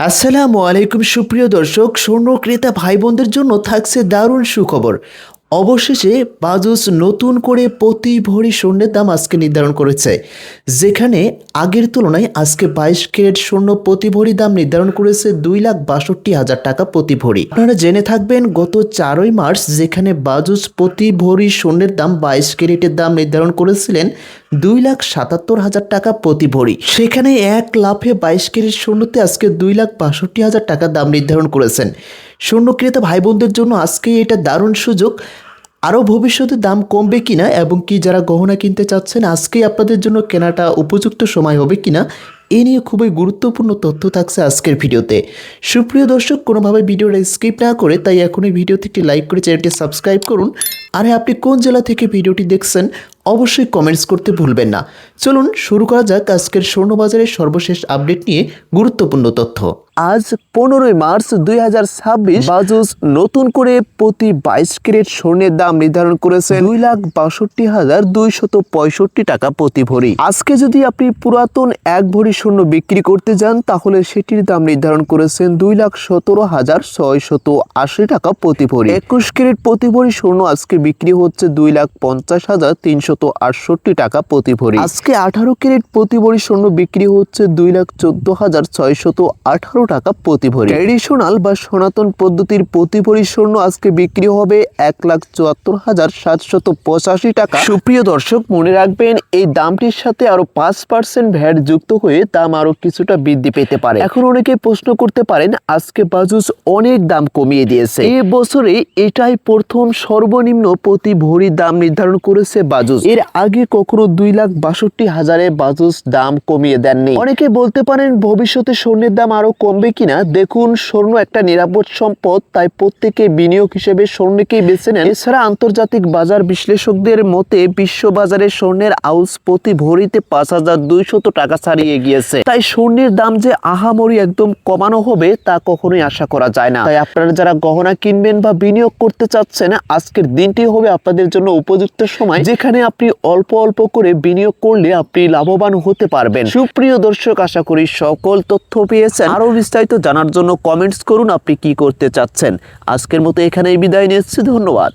আসসালামু আলাইকুম সুপ্রিয় দর্শক, স্বর্ণ ক্রেতা ভাই বোনদের জন্য থাকছে দারুণ সুখবর। অবশেষে বাজুস নতুন করে প্রতি ভরি স্বর্ণের দাম আজকে নির্ধারণ করেছে, যেখানে আগের তুলনায় আজকে 22 ক্যারেট স্বর্ণ প্রতি ভরি দাম নির্ধারণ করেছে 2,62,000 টাকা প্রতি ভরি। আপনারা জেনে থাকবেন গত 4ই মার্চ যেখানে বাজুস প্রতি ভরি স্বর্ণের দাম 22 ক্যারেটের দাম নির্ধারণ করেছিলেন 2,77,000 টাকা প্রতি ভরি, সেখানে এক লাফে 22 ক্যারেট স্বর্ণতে আজকে 2,62,000 টাকা দাম নির্ধারণ করেছেন। স্বর্ণ ক্রেতা ভাই বোনদের জন্য আজকে এটা দারুণ সুযোগ। আরও ভবিষ্যতে দাম কমবে কিনা এবং কি যারা গহনা কিনতে চাচ্ছেন আজকেই আপনাদের জন্য কেনাটা উপযুক্ত সময় হবে কিনা এ নিয়ে খুবই গুরুত্বপূর্ণ তথ্য থাকছে আজকের ভিডিওতে। সুপ্রিয় দর্শক, কোনোভাবে ভিডিওটা স্কিপ না করে তাই এখনই ভিডিওতে একটি লাইক করে চ্যানেলটি সাবস্ক্রাইব করুন। আর আপনি কোন জেলা থেকে ভিডিওটি দেখছেন অবশ্যই কমেন্টস করতে ভুলবেন না। চলুন শুরু করা যাক আজকের স্বর্ণবাজারের সর্বশেষ আপডেট নিয়ে গুরুত্বপূর্ণ তথ্য। আজ 15ই মার্চ 2026 বাজুস নতুন করে প্রতি 22 ক্যারেট স্বর্ণের দাম নির্ধারণ করেছে 2,62,265 টাকা প্রতি ভরি। আজকে যদি আপনি পুরাতন এক ভরি স্বর্ণ বিক্রি করতে যান তাহলে সেটির দাম নির্ধারণ করেছেন 2,17,680 টাকা প্রতি ভরি। 21 ক্যারেট প্রতি ভরি স্বর্ণ আজকে বিক্রি হচ্ছে 2,50,368 টাকা প্রতি ভরি। আজকে 18 ক্যারেট প্রতি ভরি স্বর্ণ বিক্রি হচ্ছে 2,14,618 টাকা প্রতি ভরি। ট্র্যাডিশনাল বা সনাতন পদ্ধতির প্রতি ভরি স্বর্ণ আজকে বিক্রি হবে 1,74,785 টাকা। সুপ্রিয় দর্শক, মনে রাখবেন এই দামটির সাথে আরো 5% ভ্যাট যুক্ত হয়ে দাম আরো কিছুটা বৃদ্ধি পেতে পারে। এখন অনেকে প্রশ্ন করতে পারেন আজকে বাজুস অনেক দাম কমিয়ে দিয়েছে, এই বছরে এটাই প্রথম সর্বনিম্ন প্রতি ভরি দাম নির্ধারণ করেছে বাজুস। এর আগে কখনো 2,62,000-এ বাজুস দাম কমিয়ে দেননি। অনেকে বলতে পারেন ভবিষ্যতে স্বর্ণের দাম আরো কমবে কিনা। দেখুন, স্বর্ণ একটা নিরাপদ সম্পদ, তাই প্রত্যেকে বিনিয়োগ হিসেবে স্বর্ণকেই বেছে নেন। এছাড়া আন্তর্জাতিক বাজার বিশ্লেষকদের মতে বিশ্ব বাজারে স্বর্ণের আউন্স প্রতি ভরিতে 5,200 টাকা ছাড়িয়ে গিয়েছে। তাই স্বর্ণের দাম যে আহামরি একদম কমানো হবে তা কখনোই আশা করা যায় না। তাই আপনারা যারা গহনা কিনবেন বা বিনিয়োগ করতে চাচ্ছেন আজকের দিনটি হবে আপনাদের জন্য উপযুক্ত সময়, যেখানে আপনি অল্প অল্প করে বিনিয়োগ করলে আপনি লাভবান হতে পারবেন। সুপ্রিয় দর্শক, আশা করি সকল তথ্য পেয়েছেন। আরো বিস্তারিত জানার জন্য কমেন্টস করুন আপনি কি করতে চাচ্ছেন। আজকের মতো এখানেই বিদায় নিচ্ছি, ধন্যবাদ।